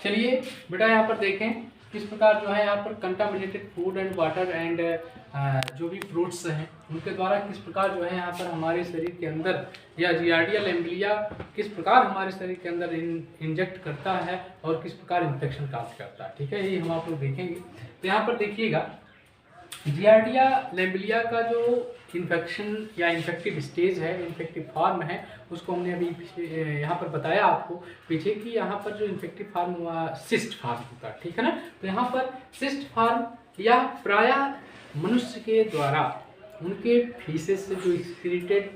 चलिए बेटा यहाँ पर देखें किस प्रकार जो है यहाँ पर contaminated food and water and जो भी फ्रूट्स हैं उनके द्वारा किस प्रकार जो है यहाँ पर हमारे शरीर के अंदर या जियार्डिया लैम्ब्लिया किस प्रकार हमारे शरीर के अंदर इंजेक्ट करता है और किस प्रकार इन्फेक्शन काज करता है। ठीक है, ये हम आप लोग देखेंगे। तो यहाँ पर देखिएगा जियार्डिया लैम्ब्लिया का जो इन्फेक्शन या इन्फेक्टिव स्टेज है, इन्फेक्टिव फॉर्म है, उसको हमने अभी यहाँ पर बताया आपको पीछे कि यहाँ पर जो इन्फेक्टिव फॉर्म हुआ सिस्ट फॉर्म होता है। ठीक है ना, तो यहाँ पर सिस्ट फॉर्म या प्रायः मनुष्य के द्वारा उनके फीसेस से जो एक्सक्रीटेड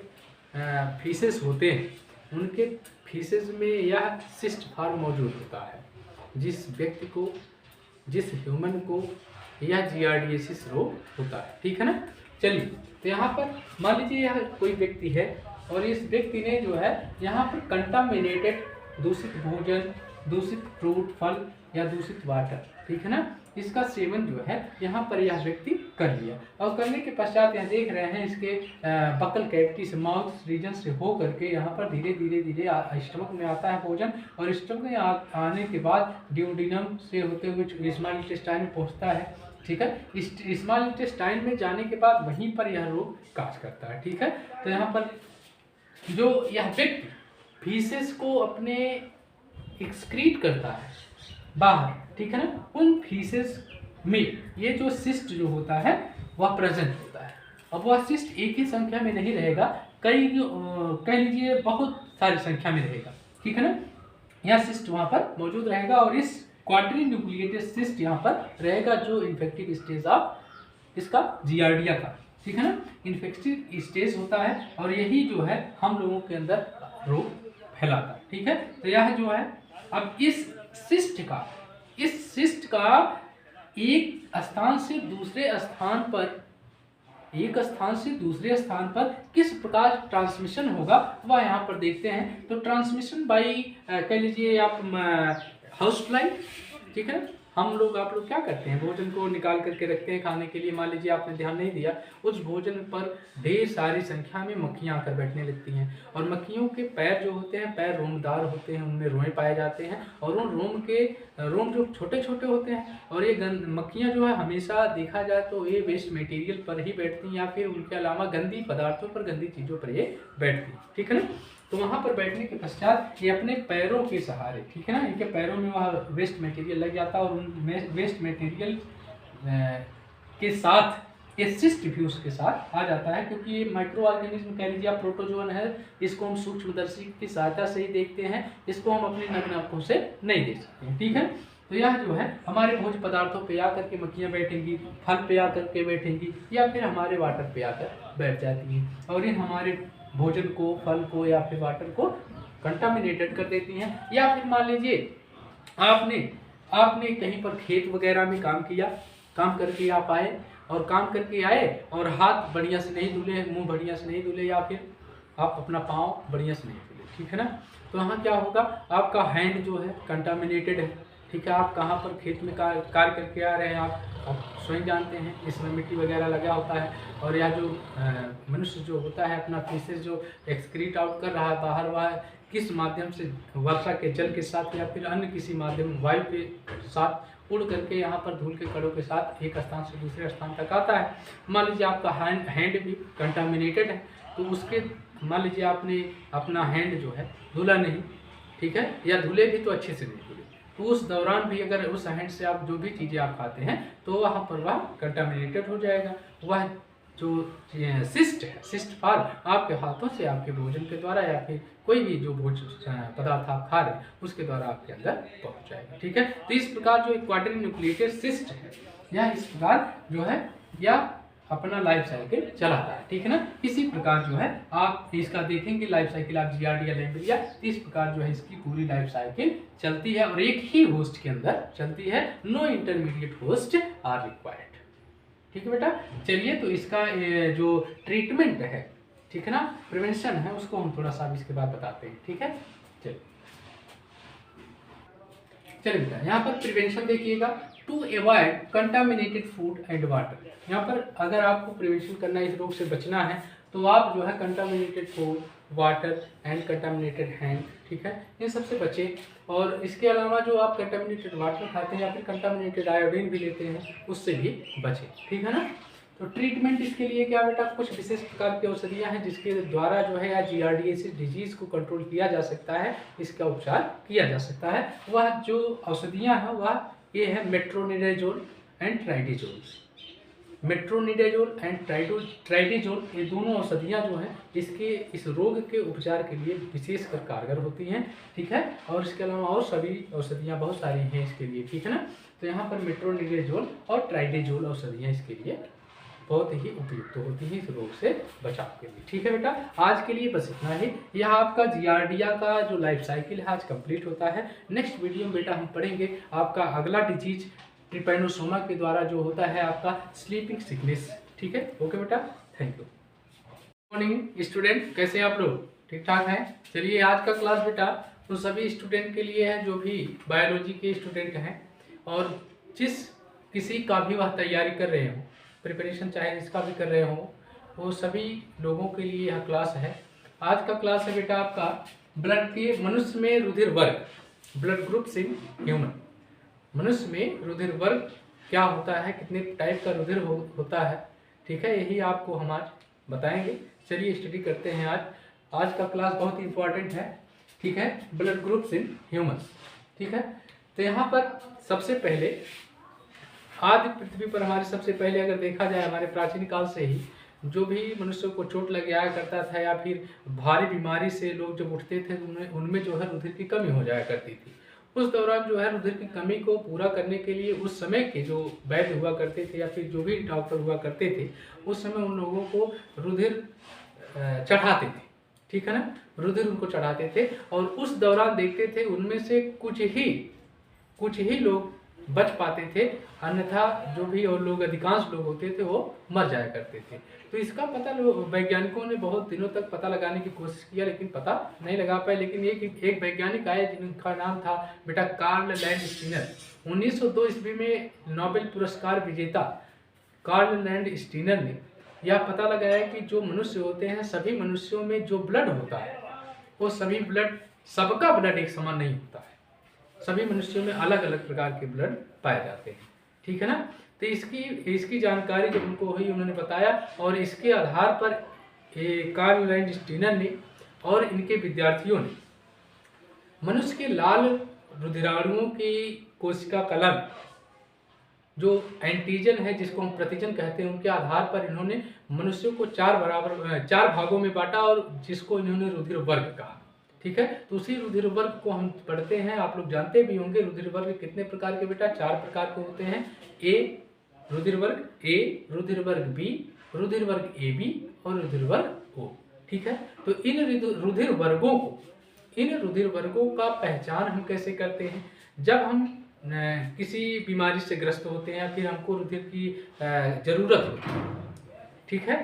फीसेस होते हैं उनके फीसेस में यह सिस्ट फॉर्म मौजूद होता है। जिस व्यक्ति को, जिस ह्यूमन को यह जियार्डियासिस रोग होता है। ठीक है ना, चलिए तो यहाँ पर मान लीजिए यह कोई व्यक्ति है और इस व्यक्ति ने जो है यहाँ पर कंटामिनेटेड दूषित भोजन, दूषित फ्रूट फल या दूषित वाटर, ठीक है ना, इसका सेवन जो है यहाँ पर यह व्यक्ति कर लिया और करने के पश्चात यहाँ देख रहे हैं इसके बकल कैविटी से, माउथ रीजन से हो करके यहाँ पर धीरे धीरे धीरे स्टमक में आता है भोजन और स्टमक में आने के बाद ड्यूडेनम से होते हुए स्मॉल इंटेस्टाइन में पहुँचता है। ठीक है, स्मॉल इंटेस्टाइन में जाने के बाद वहीं पर यह रोग काज करता है। ठीक है, तो यहाँ पर जो यह व्यक्ति फीसेस को अपने एक्सक्रीट करता है बाहर, ठीक है ना, उन फीसेस में ये जो सिस्ट जो होता है वह प्रेजेंट होता है। अब वह सिस्ट एक ही संख्या में नहीं रहेगा, कई कह लीजिए बहुत सारी संख्या में रहेगा। ठीक है ना, यह सिस्ट वहाँ पर मौजूद रहेगा और इस क्वाड्रीन्यूक्लिएटेड सिस्ट यहाँ पर रहेगा जो इन्फेक्टिव स्टेज ऑफ इसका जियार्डिया का। ठीक है ना, इन्फेक्टिव स्टेज होता है और यही जो है हम लोगों के अंदर रोग फैलाता है। ठीक है, तो यह जो है अब इस सिस्ट का एक स्थान से दूसरे स्थान पर किस प्रकार ट्रांसमिशन होगा वह यहाँ पर देखते हैं। तो ट्रांसमिशन बाई कह लीजिए आप हाउस फ्लाई। ठीक है, हम लोग आप लोग क्या करते हैं, भोजन को निकाल करके रखते हैं खाने के लिए, मान लीजिए आपने ध्यान नहीं दिया, उस भोजन पर ढेर सारी संख्या में मक्खियाँ आकर बैठने लगती हैं और मक्खियों के पैर जो होते हैं पैर रोमदार होते हैं, उनमें रोए पाए जाते हैं और उन रोम जो छोटे छोटे होते हैं और ये मक्खियाँ जो है हमेशा देखा जाए तो ये वेस्ट मटेरियल पर ही बैठती हैं या फिर उनके अलावा गंदी पदार्थों पर, गंदी चीज़ों पर ये बैठती हैं। ठीक है ना, तो वहाँ पर बैठने के पश्चात ये अपने पैरों के सहारे, ठीक है ना, इनके पैरों में वह वेस्ट मटेरियल लग जाता है और उन वेस्ट मटेरियल के साथ ये सिस्ट भी उसके साथ आ जाता है, क्योंकि ये माइक्रो ऑर्गेनिज्म कह लीजिए आप प्रोटोजोन है, इसको हम सूक्ष्मदर्शी की सहायता से ही देखते हैं, इसको हम अपनी नग्न आंखों से नहीं देख सकते। ठीक है, तो यह जो है हमारे भोज्य पदार्थों पे आकर के मक्खियाँ बैठेंगी, फल पे आकर के बैठेंगी या फिर हमारे वाटर पे आकर बैठ जाती हैं और इन हमारे भोजन को, फल को या फिर वाटर को कंटामिनेटेड कर देती हैं। या फिर मान लीजिए आपने कहीं पर खेत वगैरह में काम किया, काम करके आप आए और हाथ बढ़िया से नहीं धुले, मुंह बढ़िया से नहीं धुले या फिर आप अपना पाँव बढ़िया से नहीं धुले, ठीक है ना, तो यहाँ क्या होगा, आपका हैंड जो है कंटामिनेटेड है। ठीक है, आप कहाँ पर खेत में कार्य करके आ रहे हैं, आप स्वयं जानते हैं, इसमें मिट्टी वगैरह लगा होता है और यह जो मनुष्य जो होता है अपना फीसेस जो एक्सक्रीट आउट कर रहा है बाहर, वह किस माध्यम से, वर्षा के जल के साथ या फिर अन्य किसी माध्यम वायु के साथ उड़ करके यहाँ पर धूल के कणों के साथ एक स्थान से दूसरे स्थान तक आता है। मान लीजिए आपका हैंड भी कंटामिनेटेड है, तो उसके मान लीजिए आपने अपना हैंड जो है धुला नहीं, ठीक है, या धुले भी तो अच्छे से नहीं धुले, तो उस दौरान भी अगर उस हैंड से आप जो भी चीज़ें आप खाते हैं तो वहाँ पर वह कंटामिनेटेड हो जाएगा। वह जो सिस्ट है, सिस्ट फॉर्म आपके हाथों से आपके भोजन के द्वारा या फिर कोई भी जो भोजन पदार्थ आप खा रहे हैं उसके द्वारा आपके अंदर पहुँच जाएगा। ठीक है, तो इस प्रकार जो क्वाड्रीन्यूक्लिएटेड सिस्ट है यह इस प्रकार जो है या अपना लाइफ साइकिल चलाता है। ठीक है ना, इसी प्रकार जो है आप इसका देखेंगे लाइफ साइकिल आप जियार्डिया लैम्ब्लिया, इस प्रकार जो है इसकी पूरी लाइफ साइकिल चलती है और एक ही होस्ट के अंदर चलती है, no intermediate host are required. ठीक है बेटा, चलिए तो इसका जो ट्रीटमेंट है, ठीक है ना, प्रिवेंशन है, उसको हम थोड़ा सा इसके बाद बताते हैं। ठीक है, चलिए बेटा यहाँ पर प्रिवेंशन देखिएगा, to avoid contaminated food and water. यहाँ पर अगर आपको प्रिवेंशन करना है, इस रोग से बचना है, तो आप जो है contaminated food, water and contaminated hand, ठीक है, इन सबसे बचे। और इसके अलावा जो आप कंटामिनेटेड वाटर खाते हैं या फिर कंटामिनेटेड आयोडीन भी लेते हैं, उससे भी बचे, ठीक है ना। तो ट्रीटमेंट इसके लिए क्या बेटा, कुछ विशेष प्रकार की औषधियाँ हैं जिसके द्वारा जो है या GRDS डिजीज को कंट्रोल किया जा सकता है, इसका उपचार किया जा सकता है। वह जो औषधियाँ हैं वह ये है मेट्रोनिडाजोल एंड ट्राइडिजोल। मेट्रोनिडाजोल एंड ट्राइडिजोल ये दोनों औषधियाँ जो हैं इस रोग के उपचार के लिए विशेषकर कारगर होती हैं, ठीक है। और इसके अलावा और सभी औषधियाँ बहुत सारी हैं इसके लिए, ठीक है ना। तो यहाँ पर मेट्रोनिडाजोल और ट्राइडिजोल औषधियाँ इसके लिए बहुत ही उपयुक्त होती है इस रोग से बचाव के लिए, ठीक है बेटा। आज के लिए बस इतना ही। यह आपका जियार्डिया का जो लाइफ साइकिल है आज कंप्लीट होता है। नेक्स्ट वीडियो में बेटा हम पढ़ेंगे आपका अगला डिजीज ट्रिपैनोसोमा के द्वारा जो होता है आपका स्लीपिंग सिकनेस, ठीक है। ओके बेटा, थैंक यू। मॉर्निंग स्टूडेंट, कैसे हैं आप लोग? ठीक ठाक हैं। चलिए आज का क्लास बेटा उन सभी स्टूडेंट के लिए है जो भी बायोलॉजी के स्टूडेंट हैं और जिस किसी का भी वह तैयारी कर रहे हो, प्रिपरेशन चाहे जिसका भी कर रहे हो, वो सभी लोगों के लिए यह क्लास है। आज का क्लास है बेटा आपका ब्लड के मनुष्य में रुधिर वर्ग, ब्लड ग्रुप्स इन ह्यूमन। मनुष्य में रुधिर वर्ग क्या होता है, कितने टाइप का रुधिर होता है, ठीक है, यही आपको हम आज बताएंगे। चलिए स्टडी करते हैं। आज का क्लास बहुत ही इंपॉर्टेंट है, ठीक है, ब्लड ग्रुप्स इन ह्यूमंस, ठीक है। तो यहाँ पर सबसे पहले आदि पृथ्वी पर हमारे सबसे पहले अगर देखा जाए हमारे प्राचीन काल से ही जो भी मनुष्यों को चोट लग जाया करता था या फिर भारी बीमारी से लोग जब उठते थे तो उनमें जो है रुधिर की कमी हो जाया करती थी। उस दौरान जो है रुधिर की कमी को पूरा करने के लिए उस समय के जो वैद्य हुआ करते थे या फिर जो भी डॉक्टर हुआ करते थे, उस समय उन लोगों को रुधिर चढ़ाते थे, ठीक है ना, रुधिर उनको चढ़ाते थे। और उस दौरान देखते थे उनमें से कुछ ही लोग बच पाते थे, अन्यथा जो भी और लोग अधिकांश लोग होते थे वो मर जाया करते थे। तो इसका पता वैज्ञानिकों ने बहुत दिनों तक पता लगाने की कोशिश किया लेकिन पता नहीं लगा पाए। लेकिन एक वैज्ञानिक आए जिनका नाम था बेटा कार्ल लैंडस्टीनर। 1902 ईस्वी में नोबेल पुरस्कार विजेता कार्ल लैंडस्टीनर ने यह पता लगाया कि जो मनुष्य होते हैं सभी मनुष्यों में जो ब्लड होता है वो सभी ब्लड, सबका ब्लड एक समान नहीं होता है, सभी मनुष्यों में अलग अलग प्रकार के ब्लड पाए जाते हैं, ठीक है ना। तो इसकी जानकारी जब उनको हुई उन्होंने बताया और इसके आधार पर कार्ल लैंडस्टीनर ने और इनके विद्यार्थियों ने मनुष्य के लाल रुधिराणुओं की कोशिका कलन जो एंटीजन है जिसको हम प्रतिजन कहते हैं, उनके आधार पर इन्होंने मनुष्यों को चार भागों में बांटा और जिसको इन्होंने रुधिर वर्ग कहा, ठीक है। तो उसी रुधिर वर्ग को हम पढ़ते हैं। आप लोग जानते भी होंगे रुधिर वर्ग कितने प्रकार के बेटा, 4 प्रकार के होते हैं। ए रुधिर वर्ग बी, रुधिर वर्ग AB और रुधिर वर्ग O, ठीक है। तो इन रुधिर वर्गों का पहचान हम कैसे करते हैं? जब हम किसी बीमारी से ग्रस्त होते हैं या फिर हमको रुधिर की जरूरत होती है, ठीक है,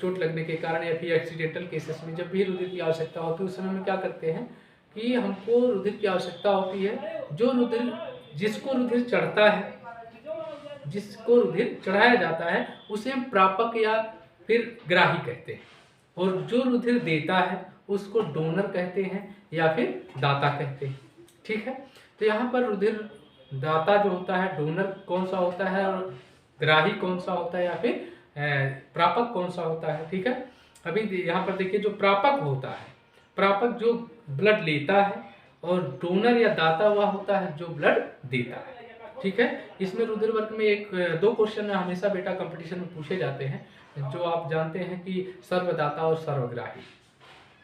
चोट लगने के कारण या फिर एक्सीडेंटल केसेस में जब भी रुधिर की आवश्यकता होती है उस समय में क्या करते हैं कि हमको रुधिर की आवश्यकता होती है। जिसको रुधिर चढ़ता है, जिसको रुधिर चढ़ाया जाता है उसे हम प्रापक या फिर ग्राही कहते हैं, और जो रुधिर देता है उसको डोनर कहते हैं या फिर दाता कहते हैं, ठीक है। तो यहाँ पर रुधिर दाता जो होता है, डोनर कौन सा होता है और ग्राही कौन सा होता है या फिर प्रापक कौन सा होता है, ठीक है। अभी यहाँ पर देखिए जो प्रापक होता है, प्रापक जो ब्लड लेता है, और डोनर या दाता वह होता है जो ब्लड देता है, ठीक है। इसमें रुधिर वर्ग में 2 क्वेश्चन हमेशा बेटा कंपटीशन में पूछे जाते हैं, जो आप जानते हैं कि सर्वदाता और सर्वग्राही,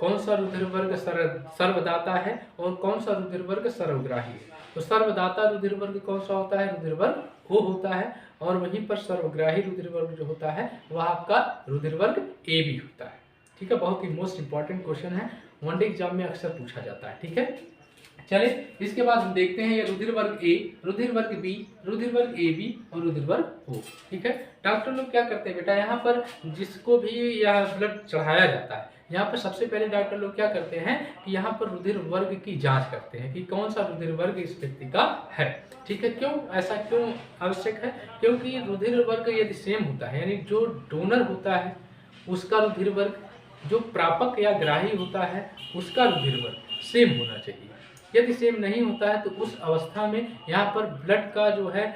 कौन सा रुधिर वर्ग सर्वदाता है और कौन सा रुधिर वर्ग सर्वग्राही है। तो सर्वदाता रुधिर वर्ग कौन सा होता है, रुधिर वर्ग O होता है, और वहीं पर सर्वग्राही रुधिर वर्ग जो होता है वह आपका रुधिर वर्ग AB होता है, ठीक है। बहुत ही मोस्ट इंपॉर्टेंट क्वेश्चन है, वनडे एग्जाम में अक्सर पूछा जाता है, ठीक है। चलिए इसके बाद हम देखते हैं ये रुधिर वर्ग A, रुधिर वर्ग B, रुधिर वर्ग AB और रुधिर वर्ग O, ठीक है। डॉक्टर लोग क्या करते हैं बेटा, यहाँ पर जिसको भी यह ब्लड चढ़ाया जाता है, यहाँ पर सबसे पहले डॉक्टर लोग क्या करते हैं कि यहाँ पर रुधिर वर्ग की जांच करते हैं कि कौन सा रुधिर वर्ग इस व्यक्ति का है, ठीक है। क्यों ऐसा आवश्यक है? क्योंकि रुधिर वर्ग यदि सेम होता है, यानी जो डोनर होता है उसका रुधिर वर्ग, जो प्रापक या ग्राही होता है उसका रुधिर वर्ग सेम होना चाहिए। यदि सेम नहीं होता है तो उस अवस्था में यहाँ पर ब्लड का जो है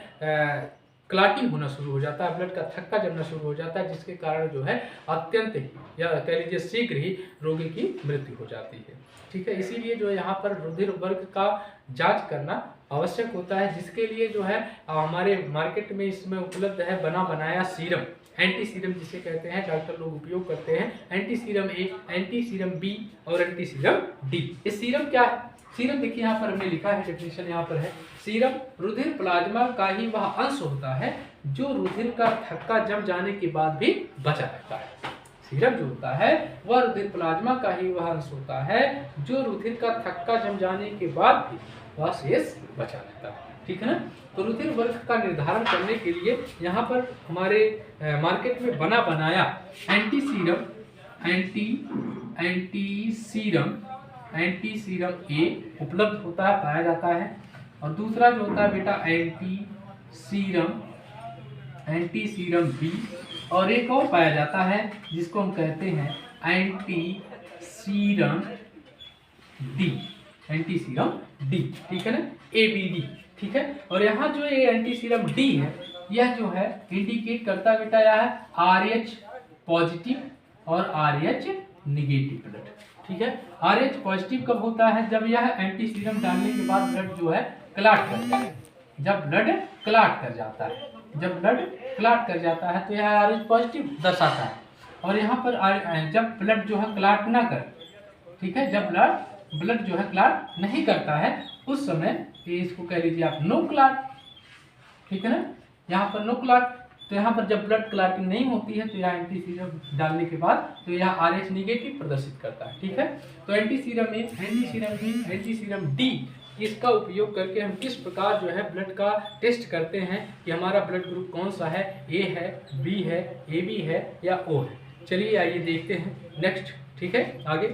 क्लॉटिंग होना शुरू हो जाता है, ब्लड का थक्का जमना शुरू हो जाता है, जिसके कारण जो है अत्यंत या कह लीजिए शीघ्र ही रोगी की मृत्यु हो जाती है। ठीक है, इसीलिए जो है यहाँ पर रुधिर वर्ग का जांच करना आवश्यक होता है, जिसके लिए जो है हमारे मार्केट में इसमें उपलब्ध है बना बनाया सीरम, एंटी सीरम जिसे कहते हैं, डॉक्टर लोग उपयोग करते हैं। Anti serum A, anti serum B और एंटी सीरम डी। ये सीरम क्या है? सीरम देखिए यहाँ पर हमने लिखा है, डेफिनेशन यहाँ पर है। सीरम रुधिर प्लाज्मा का ही वह अंश होता है जो रुधिर का थक्का जम जाने के बाद भी बचा रहता है। सीरम जो होता है वह रुधिर प्लाज्मा का ही वह अंश होता है जो रुधिर का थक्का जम जाने के बाद भी वह शेष बचा रहता है। ठीक है ना। तो रुधिर वर्ग का निर्धारण करने के लिए यहाँ पर हमारे मार्केट में बना बनाया एंटी सीरम ए उपलब्ध होता है, पाया जाता है। और दूसरा जो होता है बेटा एंटी सीरम बी, और एक और पाया जाता है जिसको हम कहते हैं एंटी सीरम डी। ठीक है ना, ABD। ठीक है। और यहाँ जो ये एंटी सीरम डी है, यह जो है इंडिकेट करता है बेटा यह है RH पॉजिटिव और RH निगेटिव ब्लड। ठीक है। RH पॉजिटिव कब होता है? जब यह एंटी सीरम डालने के बाद ब्लड जो है क्लॉट कर जाता है। जब ब्लड क्लॉट कर जाता है तो यह RH पॉजिटिव दर्शाता है। और यहाँ पर जब ब्लड जो है क्लॉट ना कर, ठीक है, जब ब्लड जो है क्लॉट नहीं करता है उस समय इसको कह लीजिए आप नो क्लॉट। ठीक है ना, यहाँ पर नो क्लॉट। तो यहाँ पर जब ब्लड क्लॉटिंग नहीं होती है तो यह एंटी सीरम डालने के बाद तो यह RH निगेटिव प्रदर्शित करता है। ठीक है। तो anti serum A, anti serum B, anti serum D, इसका उपयोग करके हम किस प्रकार जो है ब्लड का टेस्ट करते हैं कि हमारा ब्लड ग्रुप कौन सा है, A है, B है, AB है या O है। चलिए आइए देखते हैं नेक्स्ट। ठीक है, आगे